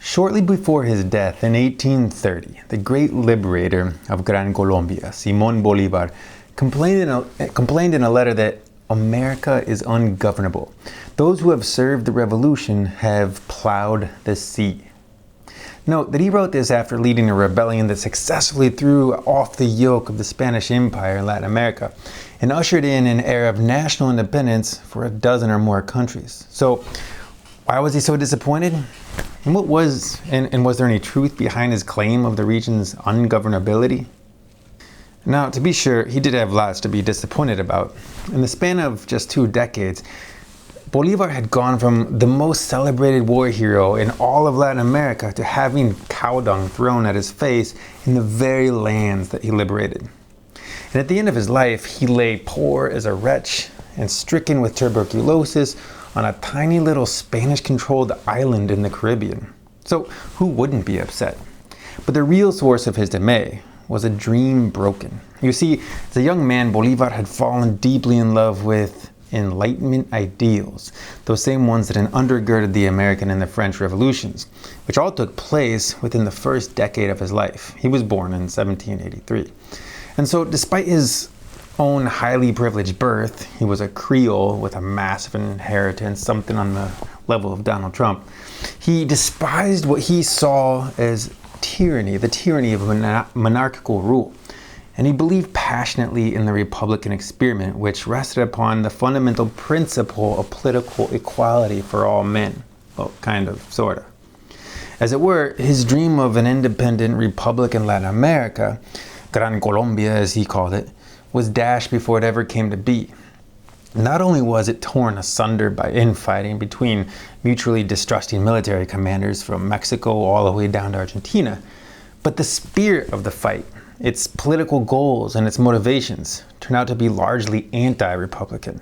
Shortly before his death in 1830, the great liberator of Gran Colombia, Simón Bolívar, complained in a letter that America is ungovernable. Those who have served the revolution have plowed the sea. Note that he wrote this after leading a rebellion that successfully threw off the yoke of the Spanish Empire in Latin America and ushered in an era of national independence for a dozen or more countries. So, why was he so disappointed? And was there any truth behind his claim of the region's ungovernability? Now, to be sure, he did have lots to be disappointed about. In the span of just 2 decades, Bolívar had gone from the most celebrated war hero in all of Latin America to having cow dung thrown at his face in the very lands that he liberated. And at the end of his life, he lay poor as a wretch and stricken with tuberculosis on a tiny little Spanish-controlled island in the Caribbean. So who wouldn't be upset? But the real source of his dismay was a dream broken. You see, as a young man, Bolívar had fallen deeply in love with Enlightenment ideals, those same ones that had undergirded the American and the French revolutions, which all took place within the first decade of his life. He was born in 1783. And so despite his own highly privileged birth, he was a Creole with a massive inheritance, something on the level of Donald Trump. He despised what he saw as tyranny, the tyranny of monarchical rule. And he believed passionately in the Republican experiment, which rested upon the fundamental principle of political equality for all men. Well, kind of, sort of. As it were, his dream of an independent republic in Latin America, Gran Colombia as he called it, was dashed before it ever came to be. Not only was it torn asunder by infighting between mutually distrusting military commanders from Mexico all the way down to Argentina, but the spirit of the fight, its political goals and its motivations, turned out to be largely anti-Republican.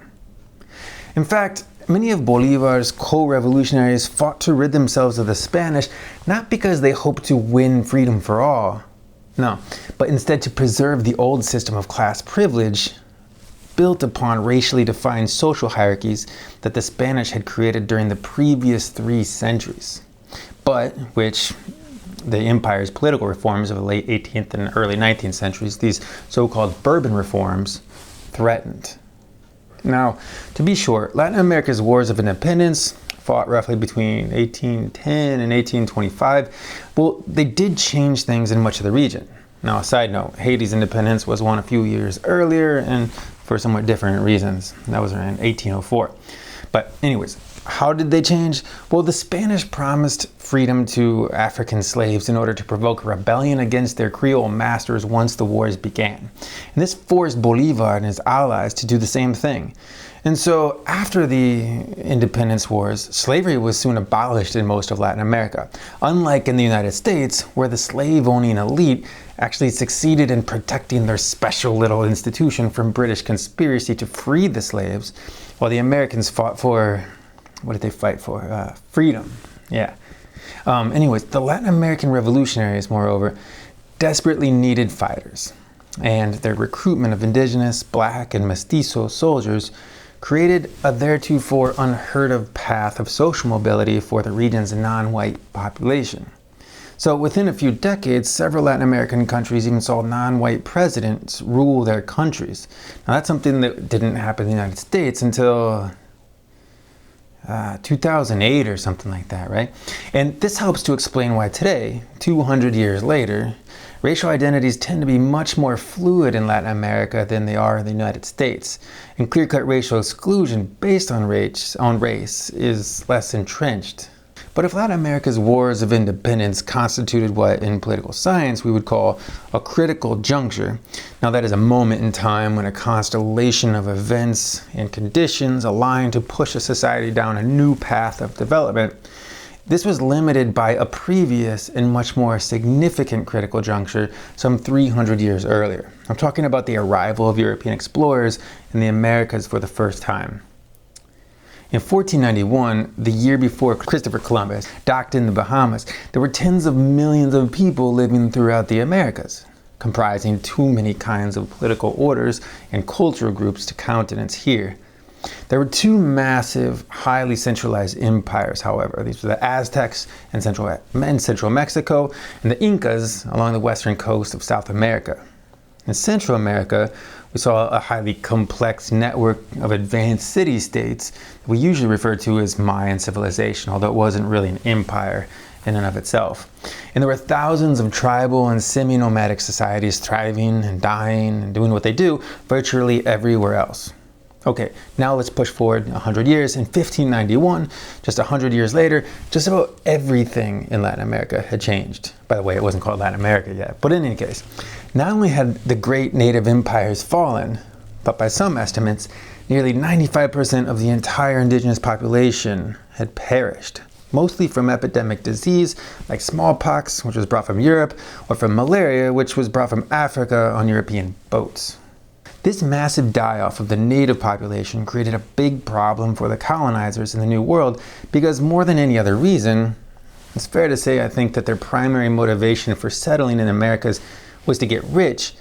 In fact, many of Bolívar's co-revolutionaries fought to rid themselves of the Spanish, not because they hoped to win freedom for all, no, but instead to preserve the old system of class privilege built upon racially defined social hierarchies that the Spanish had created during the previous 3 centuries, but which the empire's political reforms of the late 18th and early 19th centuries, these so-called Bourbon reforms, threatened. Now, to be sure, Latin America's wars of independence, fought roughly between 1810 and 1825, well, they did change things in much of the region. Now, a side note, Haiti's independence was won a few years earlier and for somewhat different reasons. That was around 1804. But anyways, how did they change? Well, the Spanish promised freedom to African slaves in order to provoke rebellion against their Creole masters once the wars began. And this forced Bolívar and his allies to do the same thing. And so after the independence wars, slavery was soon abolished in most of Latin America, unlike in the United States, where the slave-owning elite actually succeeded in protecting their special little institution from British conspiracy to free the slaves, while the Americans fought for, what did they fight for? Freedom. Yeah. Anyways, the Latin American revolutionaries, moreover, desperately needed fighters, and their recruitment of indigenous, black, and mestizo soldiers created a theretofore unheard of path of social mobility for the region's non-white population. So within a few decades, several Latin American countries even saw non-white presidents rule their countries. Now that's something that didn't happen in the United States until 2008 or something like that, right? And this helps to explain why today, 200 years later, racial identities tend to be much more fluid in Latin America than they are in the United States. And clear-cut racial exclusion based on race is less entrenched. But if Latin America's wars of independence constituted what in political science we would call a critical juncture, now that is a moment in time when a constellation of events and conditions align to push a society down a new path of development, this was limited by a previous and much more significant critical juncture some 300 years earlier. I'm talking about the arrival of European explorers in the Americas for the first time. In 1491, the year before Christopher Columbus docked in the Bahamas, there were tens of millions of people living throughout the Americas, comprising too many kinds of political orders and cultural groups to countenance here. There were two massive, highly centralized empires, however. These were the Aztecs in central Mexico and the Incas along the western coast of South America. In Central America, we saw a highly complex network of advanced city-states that we usually refer to as Mayan civilization, although it wasn't really an empire in and of itself. And there were thousands of tribal and semi-nomadic societies thriving and dying and doing what they do virtually everywhere else. Okay, now let's push forward 100 years. In 1591, just 100 years later, just about everything in Latin America had changed. By the way, it wasn't called Latin America yet, but in any case, not only had the great native empires fallen, but by some estimates, nearly 95% of the entire indigenous population had perished, mostly from epidemic disease like smallpox, which was brought from Europe, or from malaria, which was brought from Africa on European boats. This massive die-off of the native population created a big problem for the colonizers in the New World because more than any other reason, it's fair to say I think that their primary motivation for settling in the Americas was to get rich,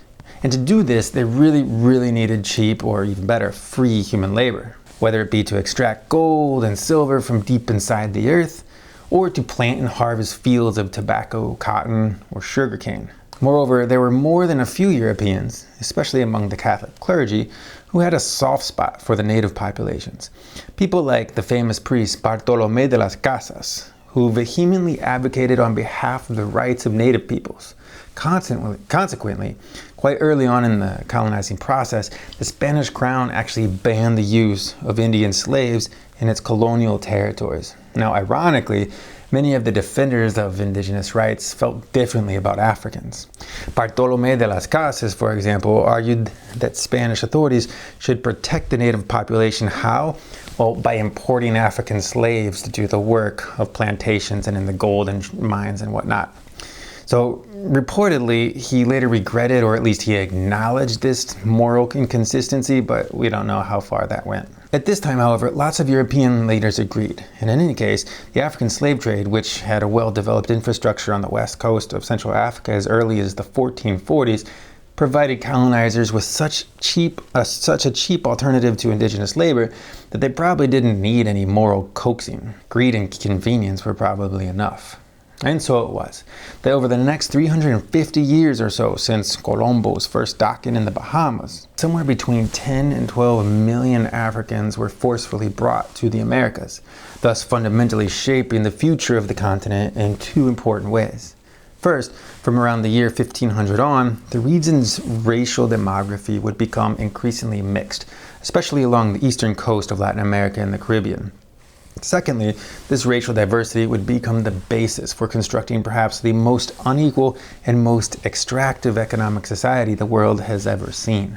and to do this they really needed cheap, or even better, free human labor, whether it be to extract gold and silver from deep inside the earth, or to plant and harvest fields of tobacco, cotton, or sugarcane. Moreover, there were more than a few Europeans, especially among the Catholic clergy, who had a soft spot for the native populations. People like the famous priest Bartolomé de las Casas, who vehemently advocated on behalf of the rights of native peoples. Consequently, quite early on in the colonizing process, the Spanish crown actually banned the use of Indian slaves in its colonial territories. Now, ironically, many of the defenders of indigenous rights felt differently about Africans. Bartolomé de las Casas, for example, argued that Spanish authorities should protect the native population. How? Well, by importing African slaves to do the work of plantations and in the gold and mines and whatnot. So reportedly, he later regretted, or at least he acknowledged this moral inconsistency, but we don't know how far that went. At this time, however, lots of European leaders agreed. And in any case, the African slave trade, which had a well-developed infrastructure on the west coast of Central Africa as early as the 1440s, provided colonizers with such a cheap alternative to indigenous labor that they probably didn't need any moral coaxing. Greed and convenience were probably enough. And so it was, that over the next 350 years or so since Colombo's first docking in the Bahamas, somewhere between 10 and 12 million Africans were forcefully brought to the Americas, thus fundamentally shaping the future of the continent in two important ways. First, from around the year 1500 on, the region's racial demography would become increasingly mixed, especially along the eastern coast of Latin America and the Caribbean. Secondly, this racial diversity would become the basis for constructing perhaps the most unequal and most extractive economic society the world has ever seen.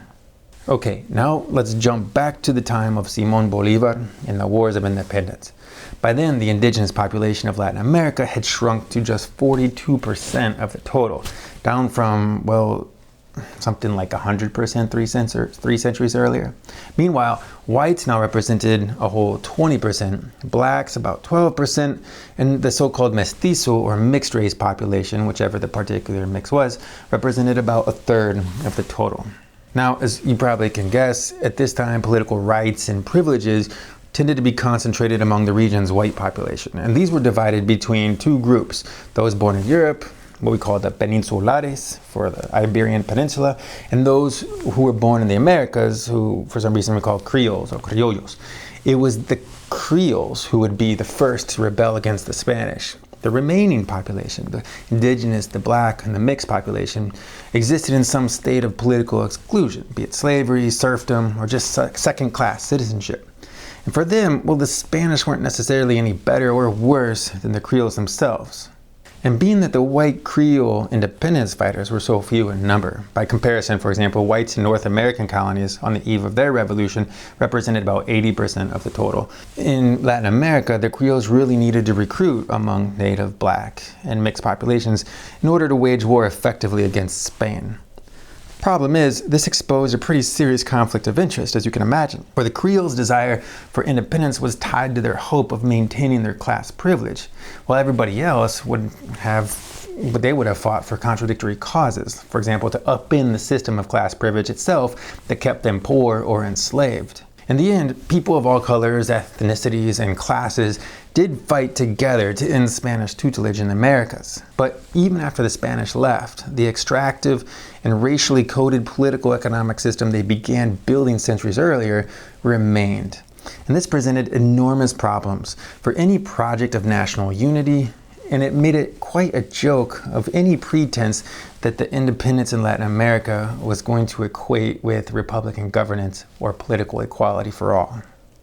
Okay, now let's jump back to the time of Simón Bolívar and the Wars of Independence. By then, the indigenous population of Latin America had shrunk to just 42% of the total, down from, well, something like 100% three centuries earlier. Meanwhile, whites now represented a whole 20%, blacks about 12%, and the so-called mestizo or mixed race population, whichever the particular mix was, represented about a third of the total. Now, as you probably can guess, at this time political rights and privileges tended to be concentrated among the region's white population, and these were divided between two groups: those born in Europe, what we call the peninsulares for the Iberian Peninsula, and those who were born in the Americas, who for some reason we call Creoles or Criollos. It was the Creoles who would be the first to rebel against the Spanish. The remaining population, the indigenous, the black, and the mixed population, existed in some state of political exclusion, be it slavery, serfdom, or just second-class citizenship. And for them, well, the Spanish weren't necessarily any better or worse than the Creoles themselves. And being that the white Creole independence fighters were so few in number, by comparison, for example, whites in North American colonies on the eve of their revolution represented about 80% of the total. In Latin America, the Creoles really needed to recruit among native, black, and mixed populations in order to wage war effectively against Spain. Problem is, this exposed a pretty serious conflict of interest, as you can imagine, where the Creoles' desire for independence was tied to their hope of maintaining their class privilege, while everybody else would have fought for contradictory causes, for example, to upend the system of class privilege itself that kept them poor or enslaved. In the end, people of all colors, ethnicities, and classes did fight together to end Spanish tutelage in the Americas. But even after the Spanish left, the extractive and racially coded political economic system they began building centuries earlier remained. And this presented enormous problems for any project of national unity, and it made it quite a joke of any pretense that the independence in Latin America was going to equate with republican governance or political equality for all.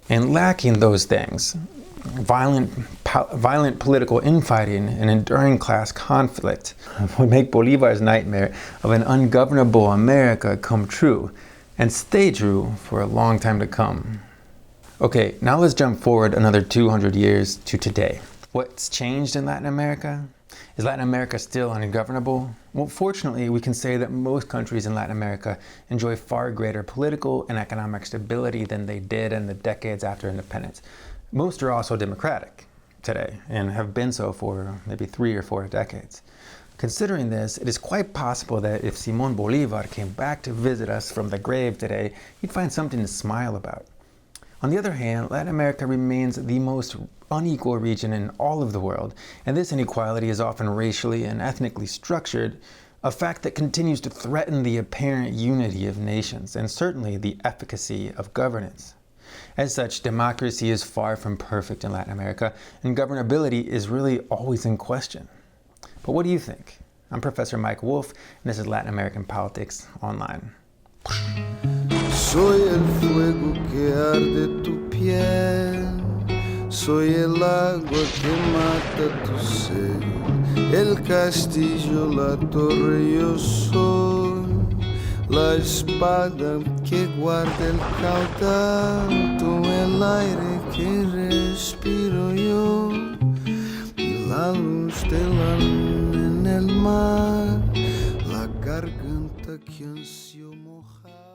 And lacking those things, violent political infighting and enduring class conflict would make Bolívar's nightmare of an ungovernable America come true, and stay true for a long time to come. Okay, now let's jump forward another 200 years to today. What's changed in Latin America? Is Latin America still ungovernable? Well, fortunately, we can say that most countries in Latin America enjoy far greater political and economic stability than they did in the decades after independence. Most are also democratic today and have been so for maybe 3 or 4 decades. Considering this, it is quite possible that if Simón Bolívar came back to visit us from the grave today, he'd find something to smile about. On the other hand, Latin America remains the most unequal region in all of the world, and this inequality is often racially and ethnically structured, a fact that continues to threaten the apparent unity of nations and certainly the efficacy of governance. As such, democracy is far from perfect in Latin America, and governability is really always in question. But what do you think? I'm Professor Mike Wolf, and this is Latin American Politics Online. Soy el fuego que arde tu piel, soy el agua que mata tu sed, el castillo, la torre, yo soy la espada que guarda el caudal, tú el aire que respiro yo y la luz de la luna en el mar, la garganta que ansio mojar.